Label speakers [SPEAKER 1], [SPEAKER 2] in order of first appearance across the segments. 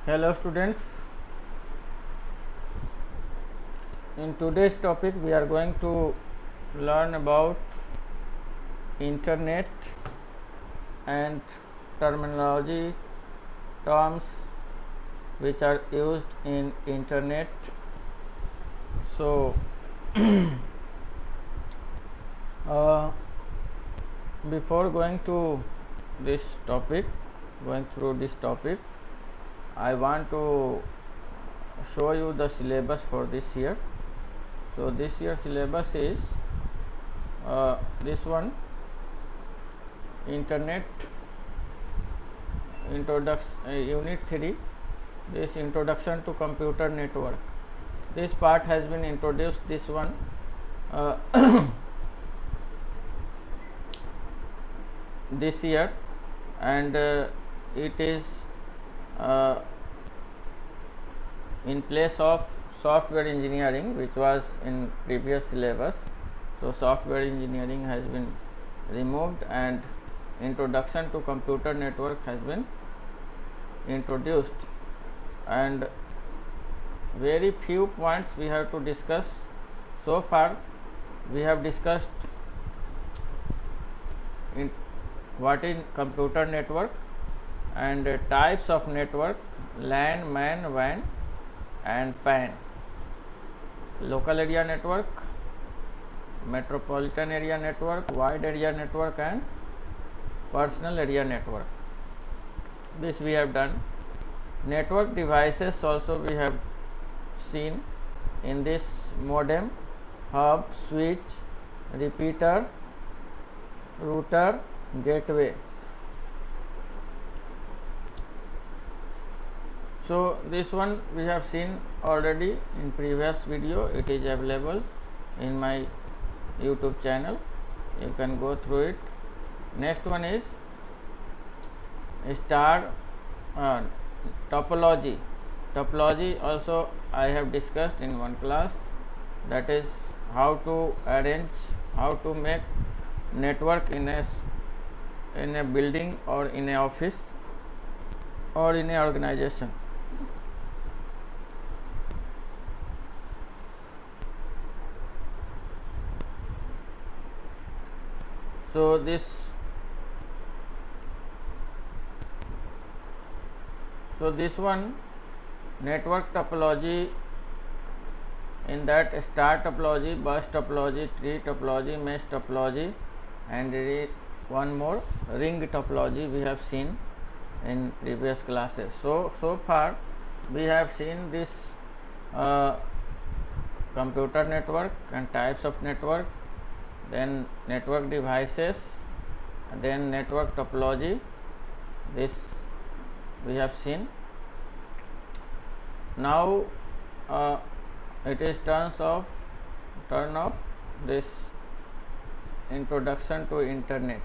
[SPEAKER 1] Hello students, in today's topic we are going to learn about internet and terminology terms which are used in internet. So uh, before going to this topic, going through this topic, I want to show you the syllabus for this year. So this year syllabus is this one, internet introduction, unit 3, this introduction to computer network. This part has been introduced, this one uh, this year, and it is in place of software engineering, which was in previous syllabus. So software engineering has been removed and introduction to computer network has been introduced, and very few points we have to discuss. So far we have discussed in what is computer network and types of network: LAN, MAN, WAN and PAN. Local area network, metropolitan area network, wide area network and personal area network. This we have done. Network devices also we have seen in this: modem, hub, switch, repeater, router, gateway. So this one we have seen already in previous video. It is available in my YouTube channel. You can go through it. Next one is star topology. Topology also I have discussed in one class. That is how to arrange, how to make network in a building or in a office or in a organization. So this one, network topology, in that star topology, bus topology, tree topology, mesh topology and one more, ring topology, we have seen in previous classes. So far we have seen this computer network and types of network, then network devices, then network topology. This we have seen. Now it is turn of this introduction to internet.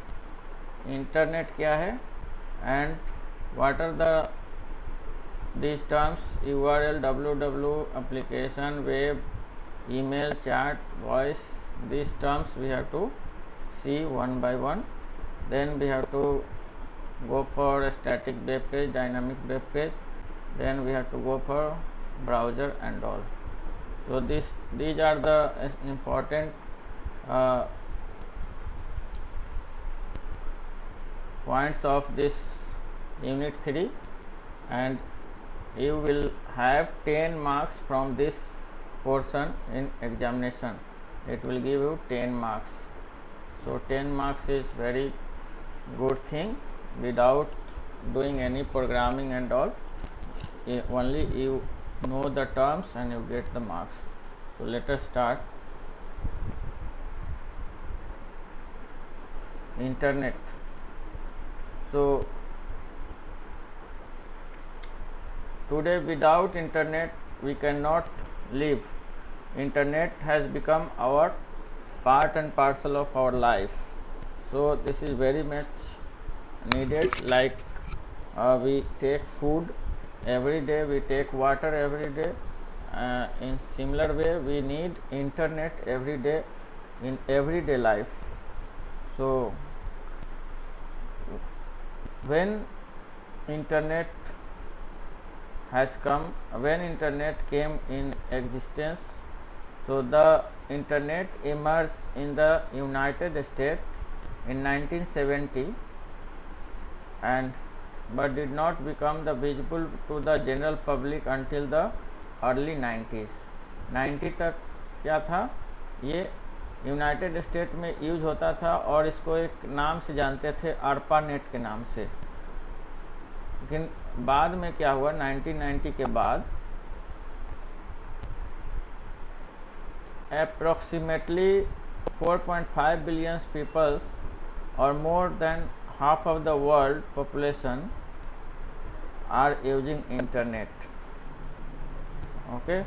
[SPEAKER 1] Internet क्या है and what are these terms: URL, www, application, web, email, chat, voice. These terms we have to see one by one. Then we have to go for a static web page, dynamic web page, then we have to go for browser and all. So these are the important points of this unit 3, and you will have 10 marks from this portion in examination. It will give you 10 marks. So 10 marks is very good thing, without doing any programming and all. Only you know the terms and you get the marks. So let us start. Internet. So today without internet we cannot live. Internet has become our part and parcel of our life. So this is very much needed. Like we take food every day, we take water every day. In similar way we need internet every day in everyday life. So when internet has come when internet came in existence. So the internet emerged in the United States in 1970 and but did not become the visible to the general public until the early 90s. 90 तक क्या था, ये United state में use होता था और इसको एक नाम से जानते थे, ARPANET के नाम से। लेकिन बाद में क्या हुआ, 1990 के बाद approximately 4.5 billion people or more than half of the world population are using internet. Okay,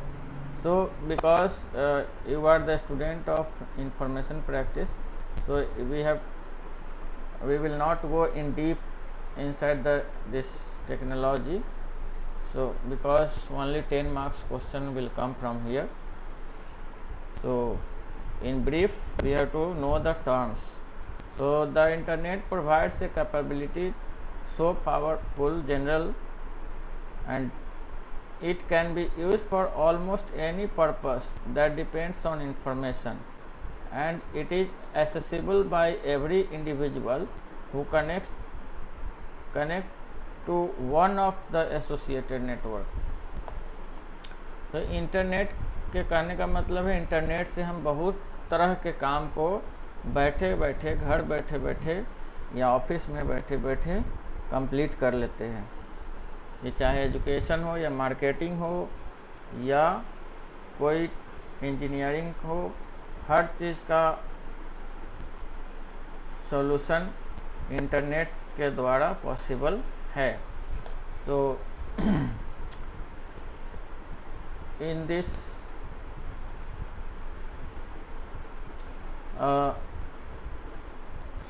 [SPEAKER 1] so because you are the student of information practice, so we will not go in deep inside this technology. So because only 10 marks question will come from here. So in brief, we have to know the terms. So the internet provides a capability so powerful, general, and it can be used for almost any purpose that depends on information, and it is accessible by every individual who connect to one of the associated network. तो internet के कहने का मतलब है, internet से हम बहुत तरह के काम को बैठे बैठे, घर बैठे बैठे या ऑफिस में बैठे बैठे कंप्लीट कर लेते हैं। ये चाहे एजुकेशन हो या मार्केटिंग हो या कोई इंजीनियरिंग हो, हर चीज़ का सॉल्यूशन इंटरनेट के द्वारा पॉसिबल है। तो in this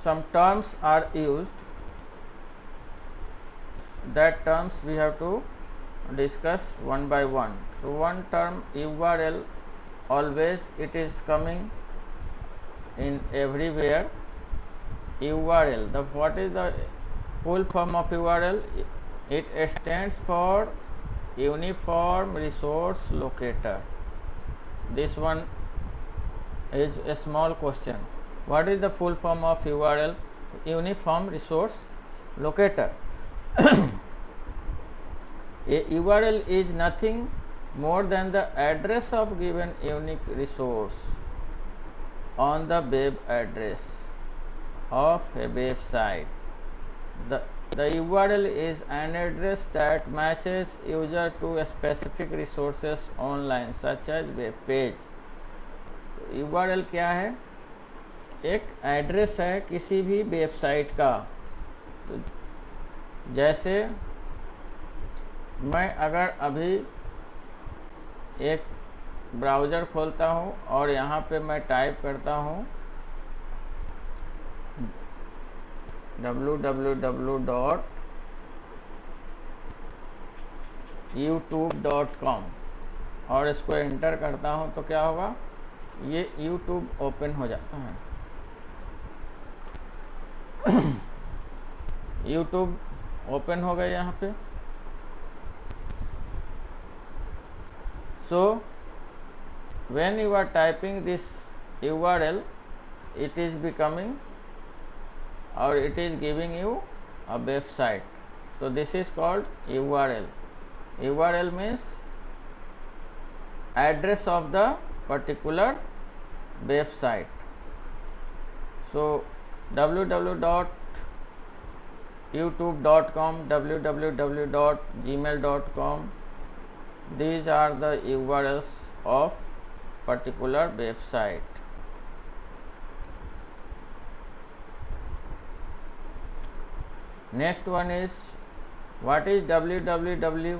[SPEAKER 1] some terms are used, that terms we have to discuss one by one. So one term URL, always it is coming in everywhere. URL, what is the full form of URL? It stands for Uniform Resource Locator. This one is a small question. What is the full form of URL? Uniform Resource Locator. A URL is nothing more than the address of given unique resource on the web address of a website. The URL is an address that matches user to a specific resources online, such as web page. तो URL क्या है? एक address है किसी भी website का। तो जैसे मैं अगर अभी एक ब्राउज़र खोलता हूँ और यहाँ पे मैं टाइप करता हूँ www.youtube.com और इसको एंटर करता हूँ तो क्या होगा, ये YouTube ओपन हो जाता है। YouTube ओपन हो गया यहाँ पे। So when you are typing this URL, it is becoming or it is giving you a website. So this is called URL. URL means address of the particular website. So www.youtube.com, www.gmail.com, these are the URLs of particular website. Next one is, what is www?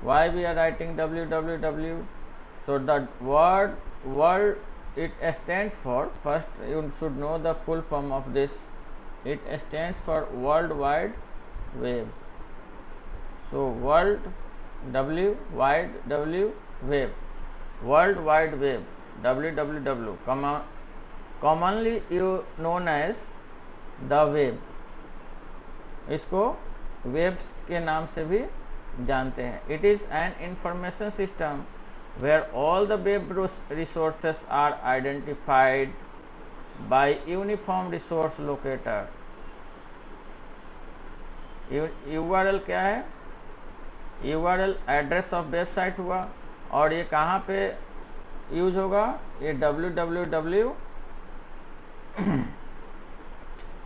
[SPEAKER 1] Why we are writing www? So the word it stands for, first you should know the full form of this. It stands for World Wide Web. So World W Wide W Web, World Wide Web, www, commonly known as the web. इसको webs के नाम से भी जानते हैं। It is an information system where all the web resources are identified by uniform resource locator. URL क्या है? URL address of website हुआ, और ये कहाँ पे यूज होगा? ये www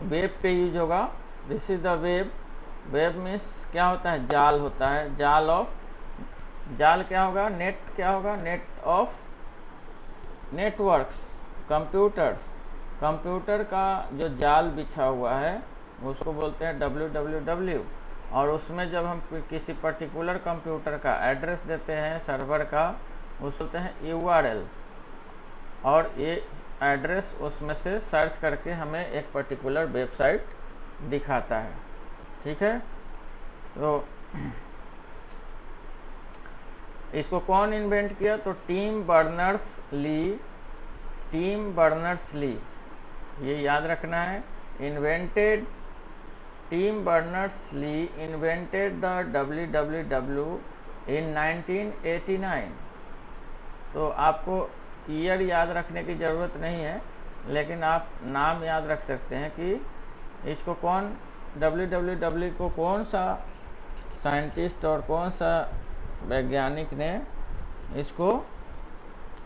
[SPEAKER 1] वेब पे यूज होगा। This is the web. Web means क्या होता है? जाल होता है। जाल क्या होगा? नेट क्या होगा? Net of networks, computers. Computer का जो जाल बिछा हुआ है उसको बोलते हैं www। और उसमें जब हम किसी पर्टिकुलर कंप्यूटर का एड्रेस देते हैं सर्वर का, उसको बोलते हैं URL। और ये एड्रेस उसमें से सर्च करके हमें एक पर्टिकुलर वेबसाइट दिखाता है। ठीक है, तो इसको कौन इन्वेंट किया? तो टिम बर्नर्स-ली। ये याद रखना है। Tim Berners Lee invented the www in 1989। तो आपको ईयर याद रखने की ज़रूरत नहीं है, लेकिन आप नाम याद रख सकते हैं कि इसको कौन, www को कौन सा साइंटिस्ट और कौन सा वैज्ञानिक ने इसको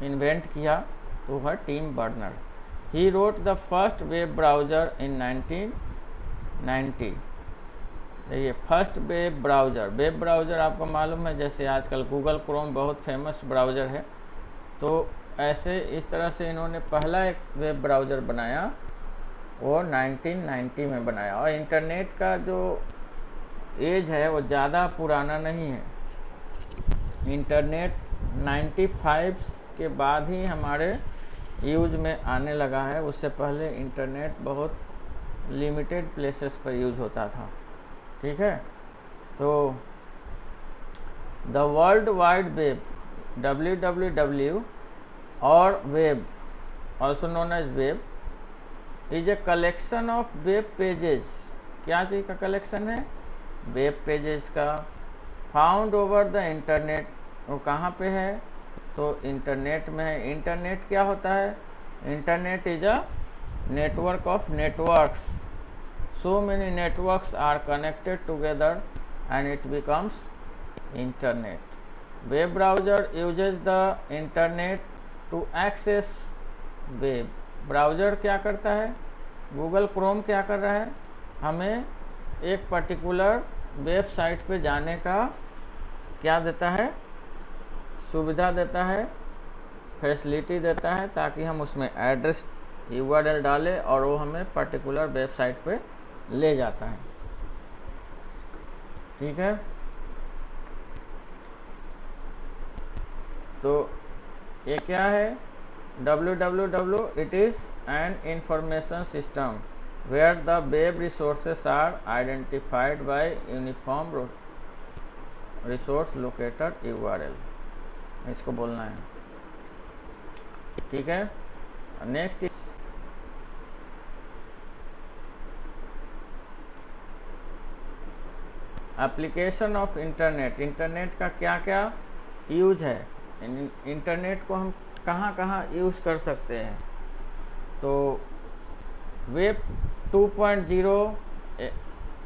[SPEAKER 1] इन्वेंट किया। तो है Tim Berner. He wrote the first web browser in 1990। ये फर्स्ट वेब ब्राउज़र आपको मालूम है, जैसे आजकल गूगल क्रोम बहुत फेमस ब्राउज़र है, तो ऐसे इस तरह से इन्होंने पहला एक वेब ब्राउज़र बनाया, वो 1990 में बनाया। और इंटरनेट का जो एज है वो ज़्यादा पुराना नहीं है। इंटरनेट 95 के बाद ही हमारे यूज में आने लगा है। उससे पहले इंटरनेट बहुत लिमिटेड प्लेसेस पर यूज होता था। ठीक है, तो the world wide web www और web, also known as web, is a collection of web pages. क्या चीज़ का कलेक्शन है? वेब पेजेस का। Found over the internet. वो कहाँ पे है? तो इंटरनेट में है। इंटरनेट क्या होता है? Internet is a network of networks. So many networks are connected together and it becomes internet. Web browser uses the internet to access web. Browser क्या करता है? गूगल क्रोम क्या कर रहा है? हमें एक पर्टिकुलर वेबसाइट पे जाने का क्या देता है? सुविधा देता है, फैसिलिटी देता है, ताकि हम उसमें एड्रेस URL डालें और वो हमें पर्टिकुलर वेबसाइट पे ले जाता है। ठीक है, तो ये क्या है? www it is an information system where the web resources are identified by uniform resource locator URL। इसको बोलना है। ठीक है, next application of internet. Internet का क्या क्या यूज है? इंटरनेट को हम कहाँ कहाँ यूज़ कर सकते हैं? तो वेब 2.0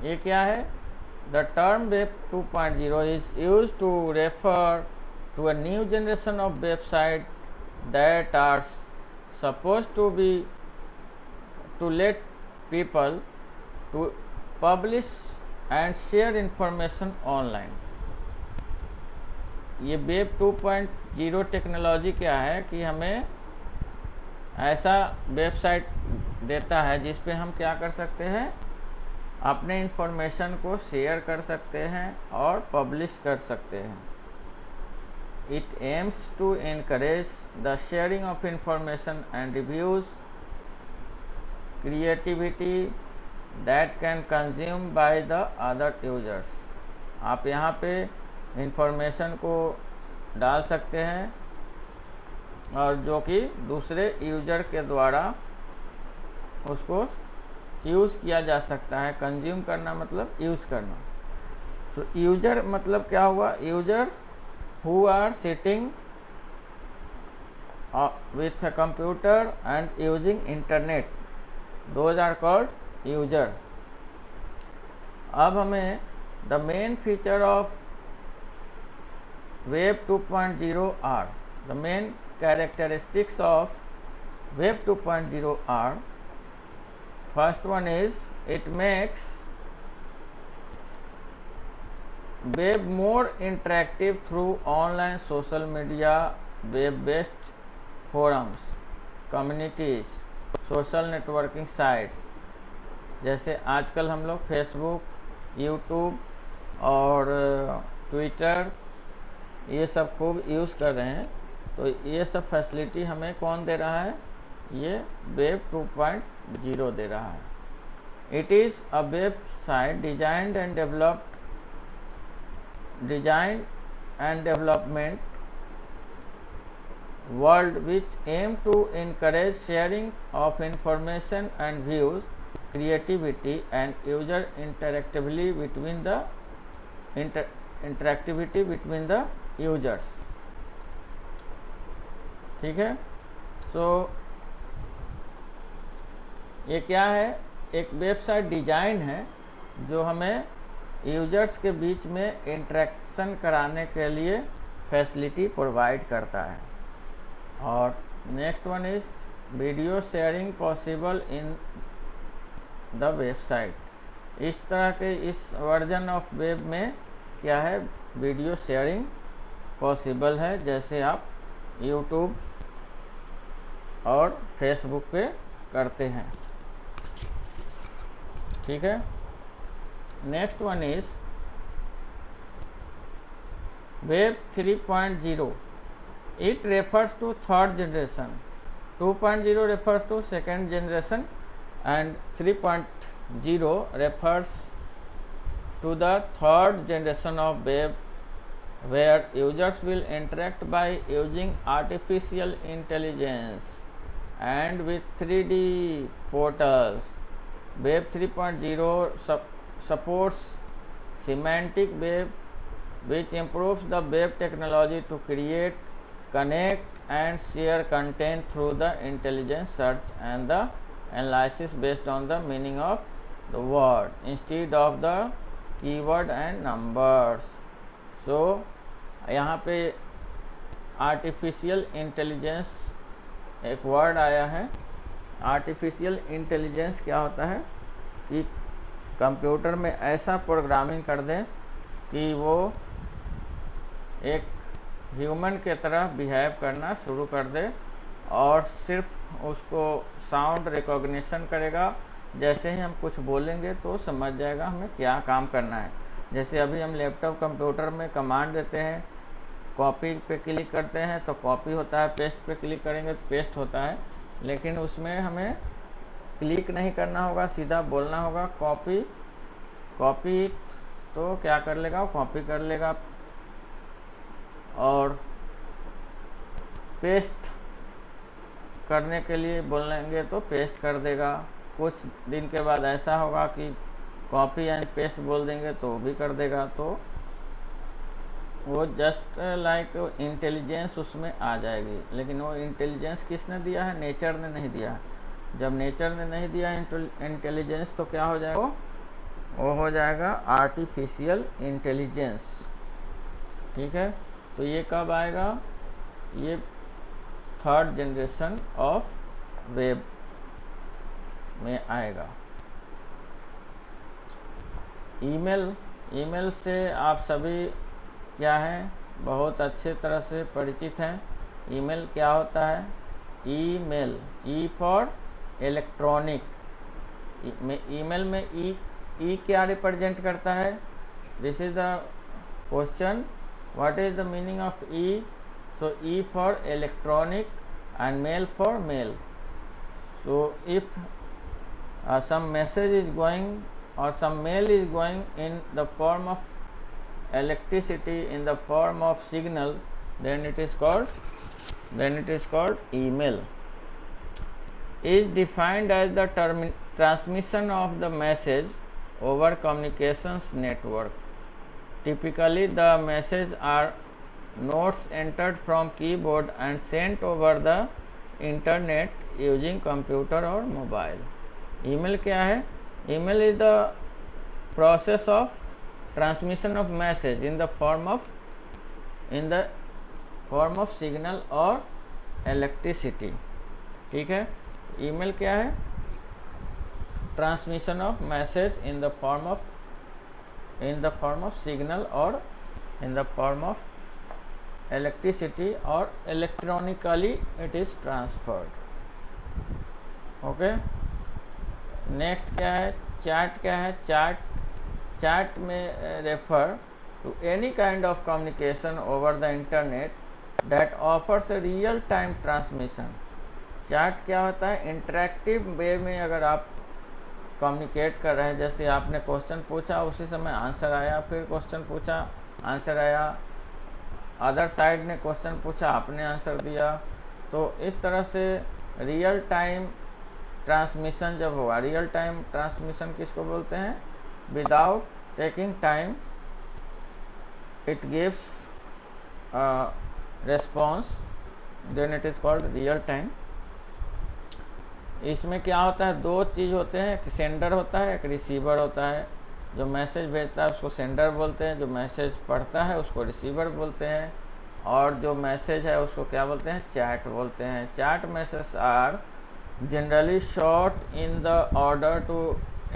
[SPEAKER 1] ये क्या है? The term web 2.0 is use to refer to a new generation of website that are supposed to be to let people to publish and share information online। ये वेब 2.0 टेक्नोलॉजी क्या है कि हमें ऐसा वेबसाइट देता है जिस पे हम क्या कर सकते हैं? अपने इंफॉर्मेशन को शेयर कर सकते हैं और पब्लिश कर सकते हैं। It aims to encourage the sharing of information and reviews, creativity that can consume by the other users। आप यहाँ पे इंफॉर्मेशन को डाल सकते हैं और जो कि दूसरे यूजर के द्वारा उसको यूज़ किया जा सकता है। कंज्यूम करना मतलब यूज़ करना। सो यूजर मतलब क्या हुआ, user who are sitting with a computer and using internet, those are called user. अब हमें the main feature of web 2.0 are, the main characteristics of web 2.0 are, first one is it makes web more interactive through online social media, web based forums, communities, social networking sites, जैसे आजकल हम लोग Facebook, YouTube और Twitter ये सब खूब use कर रहे हैं। तो ये सब फैसिलिटी हमें कौन दे रहा है, ये वेब 2.0 दे रहा है। It is a website designed and development world which aim to encourage sharing of information and views, creativity and user interactivity between the users। ठीक है, सो ये क्या है, एक वेबसाइट डिजाइन है जो हमें यूजर्स के बीच में इंटरेक्शन कराने के लिए फैसिलिटी प्रोवाइड करता है। और next one is video sharing possible in the website. इस तरह के इस वर्जन ऑफ वेब में क्या है, वीडियो शेयरिंग पॉसिबल है, जैसे आप यूट्यूब और फेसबुक पे करते हैं। ठीक है, next one is web 3.0। It refers to third generation, 2.0 refers to second generation and 3.0 refers to the third generation of web, where users will interact by using artificial intelligence and with 3D portals. Web 3.0 supports semantic web, which improves the web technology to create, connect and share content through the intelligent search and the analysis based on the meaning of the word instead of the keyword and numbers। so यहाँ पे artificial intelligence एक word आया है। Artificial intelligence क्या होता है कि computer में ऐसा प्रोग्रामिंग कर दें कि वो एक ह्यूमन के तरह बिहेव करना शुरू कर दे और सिर्फ उसको साउंड रिकॉग्निशन करेगा। जैसे ही हम कुछ बोलेंगे तो समझ जाएगा हमें क्या काम करना है। जैसे अभी हम लैपटॉप कंप्यूटर में कमांड देते हैं, कॉपी पे क्लिक करते हैं तो कॉपी होता है, पेस्ट पे क्लिक करेंगे तो पेस्ट होता है, लेकिन उसमें हमें क्लिक नहीं करना होगा, सीधा बोलना होगा कॉपी तो क्या कर लेगा, कॉपी कर लेगा। और पेस्ट करने के लिए बोलेंगे तो पेस्ट कर देगा। कुछ दिन के बाद ऐसा होगा कि कॉपी यानी पेस्ट बोल देंगे तो भी कर देगा। तो वो जस्ट लाइक इंटेलिजेंस उसमें आ जाएगी। लेकिन वो इंटेलिजेंस किसने दिया है, नेचर ने नहीं दिया। जब नेचर ने नहीं दिया इंटेलिजेंस तो क्या हो जाएगा, वो हो जाएगा आर्टिफिशियल इंटेलिजेंस। ठीक है, तो ये कब आएगा, ये थर्ड जनरेशन ऑफ वेब में आएगा। ईमेल से आप सभी क्या हैं, बहुत अच्छे तरह से परिचित हैं। ईमेल क्या होता है, email, E for electronic. Email में ई क्या रिप्रेजेंट करता है, this is the question, what is the meaning of E? So E for electronic and mail for mail. So if some message is going or some mail is going in the form of electricity, in the form of signal, then it is called email. Is defined as the transmission of the message over communications network. Typically, the messages are notes entered from keyboard and sent over the internet using computer or mobile. Email क्या है? Email is the process of transmission of message in the form of signal or electricity. ठीक है, email क्या है? Transmission of message in the form of signal or in the form of electricity or electronically it is transferred. Okay. Next क्या है? Chat क्या है? Chat में refer to any kind of communication over the internet that offers a real time transmission. Chat क्या होता है? Interactive वे में अगर आप कम्युनिकेट कर रहे हैं, जैसे आपने क्वेश्चन पूछा उसी समय आंसर आया, फिर क्वेश्चन पूछा आंसर आया, अदर साइड ने क्वेश्चन पूछा आपने आंसर दिया, तो इस तरह से रियल टाइम ट्रांसमिशन जब होगा. रियल टाइम ट्रांसमिशन किसको बोलते हैं? Without taking time it gives response, then it is called real time. इसमें क्या होता है? दो चीज़ होते हैं, एक सेंडर होता है, एक रिसीवर होता है. जो मैसेज भेजता है उसको सेंडर बोलते हैं, जो मैसेज पढ़ता है उसको रिसीवर बोलते हैं, और जो मैसेज है उसको क्या बोलते हैं? चैट बोलते हैं. Chat message are generally short in the order to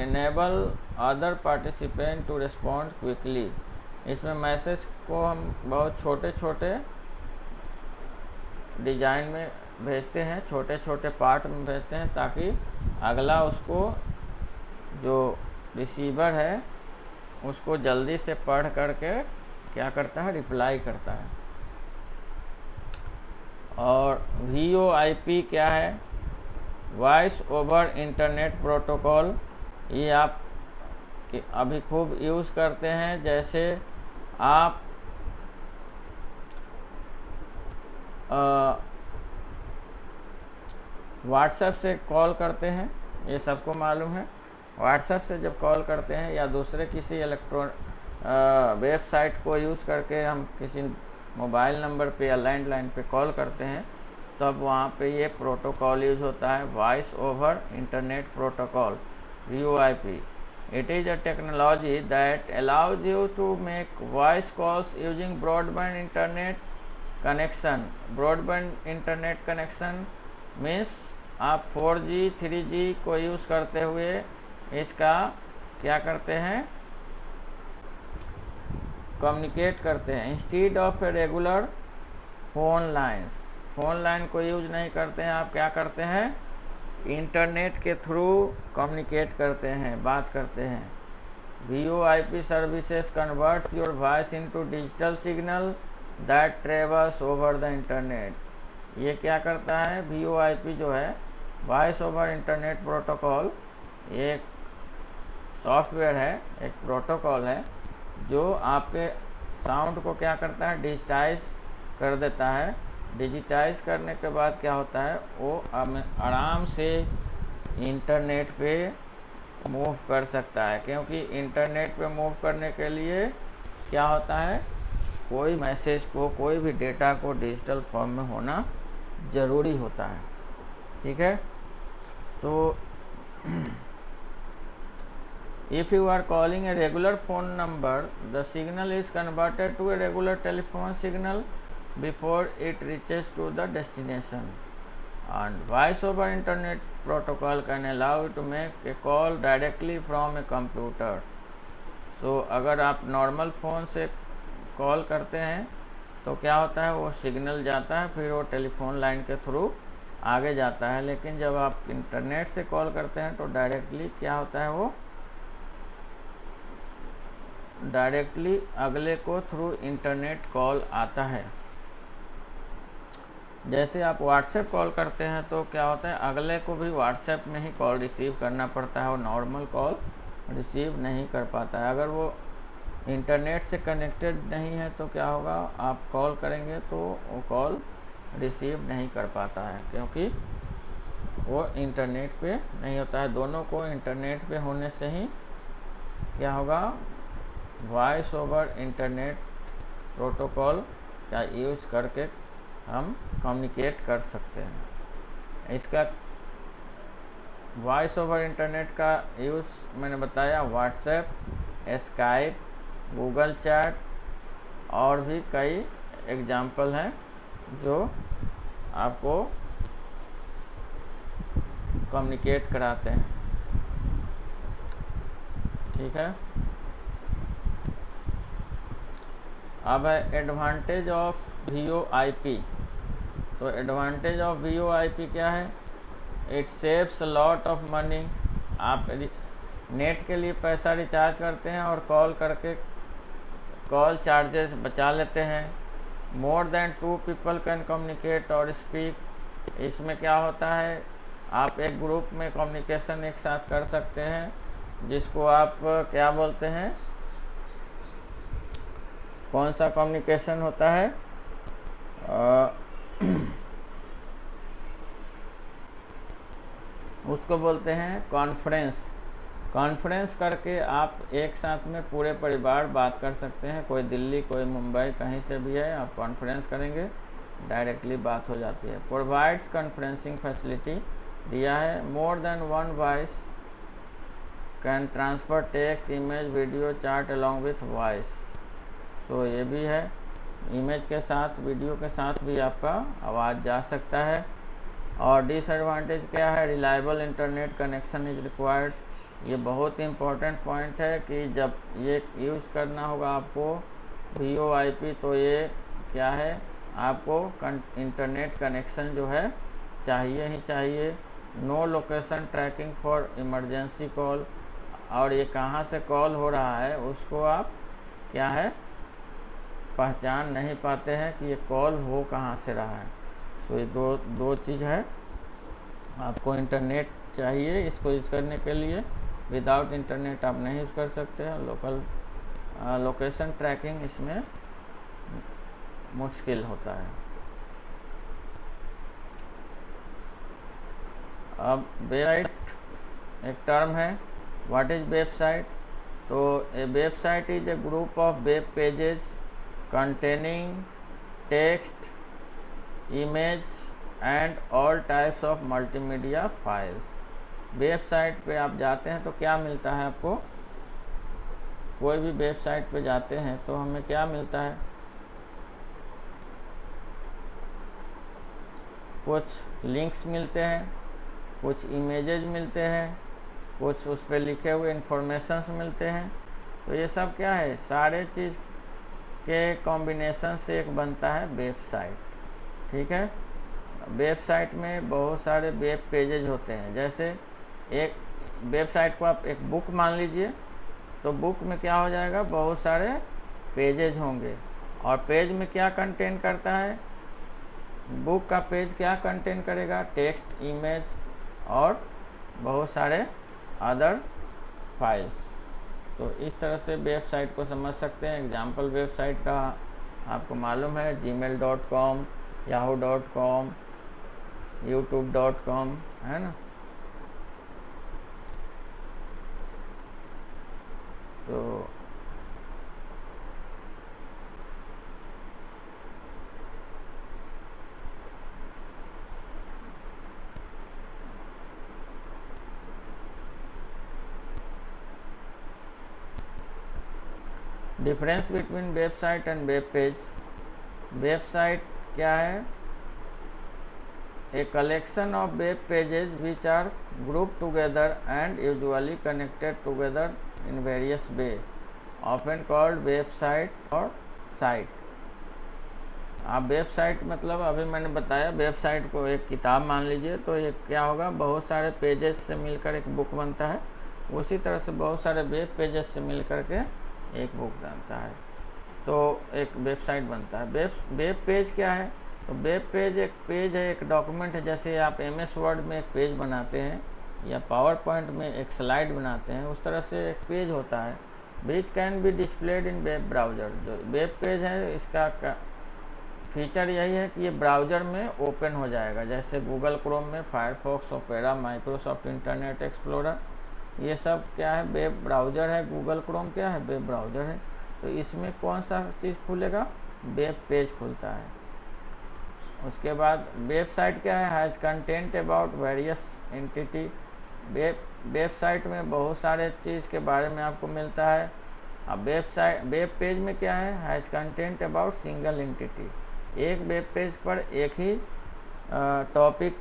[SPEAKER 1] enable other participant to respond quickly. इसमें मैसेज को हम बहुत छोटे छोटे डिज़ाइन में भेजते हैं, छोटे छोटे पार्ट में भेजते हैं, ताकि अगला उसको जो रिसीवर है उसको जल्दी से पढ़ करके क्या करता है? रिप्लाई करता है. और VoIP क्या है? Voice over internet protocol. ये आप अभी खूब यूज़ करते हैं. जैसे आप व्हाट्सएप से कॉल करते हैं, ये सबको मालूम है. व्हाट्सएप से जब कॉल करते हैं या दूसरे किसी वेबसाइट को यूज़ करके हम किसी मोबाइल नंबर पे या लैंडलाइन पे कॉल करते हैं, तब वहाँ पे ये प्रोटोकॉल यूज होता है, voice over internet protocol, VoIP. It is a technology that allows you to make voice calls using broadband internet connection. Broadband internet connection means आप 4G 3G को यूज़ करते हुए इसका क्या करते हैं? कम्युनिकेट करते हैं. Instead of A regular phone lines. Phone line को यूज नहीं करते हैं, आप क्या करते हैं? इंटरनेट के थ्रू कम्युनिकेट करते हैं, बात करते हैं. VoIP services converts your voice into digital signal that travels over the internet. ये क्या करता है? VoIP जो है, वॉइस ओवर इंटरनेट प्रोटोकॉल, एक सॉफ्टवेयर है, एक प्रोटोकॉल है जो आपके साउंड को क्या करता है? डिजिटाइज कर देता है. डिजिटाइज करने के बाद क्या होता है? वो आराम से इंटरनेट पे मूव कर सकता है, क्योंकि इंटरनेट पे मूव करने के लिए क्या होता है? कोई मैसेज को, कोई भी डेटा को डिजिटल फॉर्म में होना ज़रूरी होता है. ठीक है. तो if you are calling a regular phone number, the signal is converted to a regular telephone signal before it reaches to the destination, and voice over internet protocol can allow you to make a call directly from a computer. So अगर आप normal phone से call करते हैं तो क्या होता है? वो सिग्नल जाता है, फिर वो टेलीफोन लाइन के थ्रू आगे जाता है. लेकिन जब आप इंटरनेट से कॉल करते हैं तो डायरेक्टली क्या होता है? वो डायरेक्टली अगले को थ्रू इंटरनेट कॉल आता है. जैसे आप व्हाट्सएप कॉल करते हैं तो क्या होता है? अगले को भी व्हाट्सएप में ही कॉल रिसीव करना पड़ता है, और नॉर्मल कॉल रिसीव नहीं कर पाता है. अगर वो इंटरनेट से कनेक्टेड नहीं है तो क्या होगा? आप कॉल करेंगे तो वो कॉल रिसीव नहीं कर पाता है, क्योंकि वो इंटरनेट पे नहीं होता है. दोनों को इंटरनेट पे होने से ही क्या होगा? वॉइस ओवर इंटरनेट प्रोटोकॉल का यूज़ करके हम कम्युनिकेट कर सकते हैं। इसका वॉइस ओवर इंटरनेट का यूज़ मैंने बताया व्हाट्सएप, स्काइप, गूगल चैट और भी कई एग्जाम्पल हैं जो आपको कम्युनिकेट कराते हैं। ठीक है, अब है एडवांटेज ऑफ VoIP। तो एडवांटेज ऑफ VoIP क्या है? It saves lot of money. आप नेट के लिए पैसा रिचार्ज करते हैं और कॉल करके कॉल चार्जेस बचा लेते हैं। More than 2 people can communicate और स्पीक। इसमें क्या होता है, आप एक ग्रुप में कम्युनिकेशन एक साथ कर सकते हैं, जिसको आप क्या बोलते हैं, कौन सा कम्युनिकेशन होता है, उसको बोलते हैं कॉन्फ्रेंस। कॉन्फ्रेंस करके आप एक साथ में पूरे परिवार बात कर सकते हैं। कोई दिल्ली, कोई मुंबई, कहीं से भी है, आप कॉन्फ्रेंस करेंगे, डायरेक्टली बात हो जाती है। प्रोवाइड्स कॉन्फ्रेंसिंग फैसिलिटी दिया है। More than 1 voice can transfer text, image, video, chat along with voice. तो ये भी है, इमेज के साथ, वीडियो के साथ भी आपका आवाज़ जा सकता है। और डिसएडवांटेज क्या है? Reliable internet connection is required. ये बहुत इंपॉर्टेंट पॉइंट है कि जब ये यूज़ करना होगा आपको VoIP, तो ये क्या है, आपको इंटरनेट कनेक्शन जो है चाहिए ही चाहिए। No location tracking for emergency call. और ये कहाँ से कॉल हो रहा है उसको आप क्या है, पहचान नहीं पाते हैं कि ये कॉल हो कहाँ से रहा है। सो ये दो चीज़ है। आपको इंटरनेट चाहिए इसको यूज़ करने के लिए। विदाउट इंटरनेट आप नहीं यूज़ कर सकते हैं। लोकेशन ट्रैकिंग इसमें मुश्किल होता है। अब वेबसाइट एक टर्म है। What is website? तो a website is a group of web pages containing text, image and all types of multimedia files। Website पे आप जाते हैं तो क्या मिलता है आपको? कोई भी वेबसाइट पे जाते हैं तो हमें क्या मिलता है? कुछ लिंक्स मिलते हैं, कुछ इमेजेस मिलते हैं, कुछ उस पर लिखे हुए इंफॉर्मेशंस मिलते हैं। तो ये सब क्या है? सारे चीज़ के कॉम्बिनेशन से एक बनता है वेबसाइट। ठीक है, वेबसाइट में बहुत सारे वेब पेजेज होते हैं। जैसे एक वेबसाइट को आप एक बुक मान लीजिए, तो बुक में क्या हो जाएगा, बहुत सारे पेजेज होंगे। और पेज में क्या कंटेन करता है? बुक का पेज क्या कंटेन करेगा? टेक्स्ट, इमेज और बहुत सारे अदर फाइल्स। तो इस तरह से वेबसाइट को समझ सकते हैं। एग्जाम्पल वेबसाइट का आपको मालूम है, gmail.com, yahoo.com, youtube.com, है ना। तो difference between website and web page. Website क्या है? A collection of web pages which are group together and usually connected together in various way, often called website और साइट। आप वेबसाइट मतलब अभी मैंने बताया, वेबसाइट को एक किताब मान लीजिए, तो ये क्या होगा, बहुत सारे पेजेस से मिलकर एक बुक बनता है। उसी तरह से बहुत सारे वेब पेजेस से मिलकर के एक बुक बनता है, तो एक वेबसाइट बनता है। वेब पेज क्या है? तो वेब पेज एक पेज है, एक डॉक्यूमेंट है। जैसे आप MS वर्ड में एक पेज बनाते हैं या पावर पॉइंट में एक स्लाइड बनाते हैं, उस तरह से एक पेज होता है। Which can be displayed in web browser. जो वेब पेज है, इसका फीचर यही है कि ये ब्राउज़र में ओपन हो जाएगा, जैसे गूगल क्रोम में, Firefox, opera, Microsoft internet explorer. ये सब क्या है, वेब ब्राउज़र है। गूगल क्रोम क्या है, वेब ब्राउज़र है। तो इसमें कौन सा चीज़ खुलेगा, वेब पेज खुलता है। उसके बाद वेबसाइट क्या है, has content about various entity. Website में बहुत सारे चीज़ के बारे में आपको मिलता है। अब वेब पेज में क्या है, has content about single entity. एक वेब पेज पर एक ही टॉपिक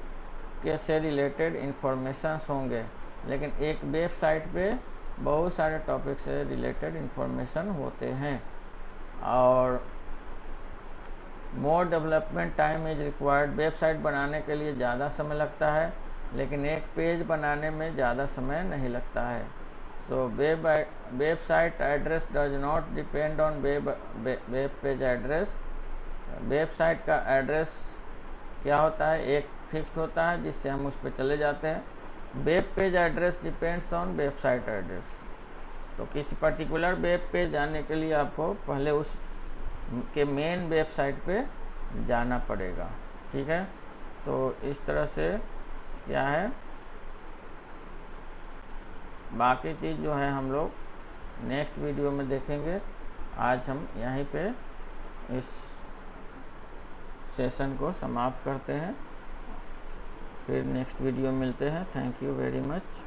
[SPEAKER 1] के से रिलेटेड इंफॉर्मेशंस होंगे, लेकिन एक वेबसाइट पे बहुत सारे टॉपिक से रिलेटेड इंफॉर्मेशन होते हैं। और more development time is required. Website बनाने के लिए ज़्यादा समय लगता है, लेकिन एक पेज बनाने में ज़्यादा समय नहीं लगता है। सो website address does not depend on web page address. Website का एड्रेस क्या होता है, एक फिक्स्ड होता है जिससे हम उस पर चले जाते हैं। Web page address depends on website address. तो किसी पर्टिकुलर वेब पेज जाने के लिए आपको पहले उस के मेन वेबसाइट पे जाना पड़ेगा। ठीक है, तो इस तरह से क्या है, बाकी चीज़ जो है हम लोग नेक्स्ट वीडियो में देखेंगे। आज हम यहीं पे इस सेशन को समाप्त करते हैं, फिर नेक्स्ट वीडियो मिलते हैं। Thank you very much.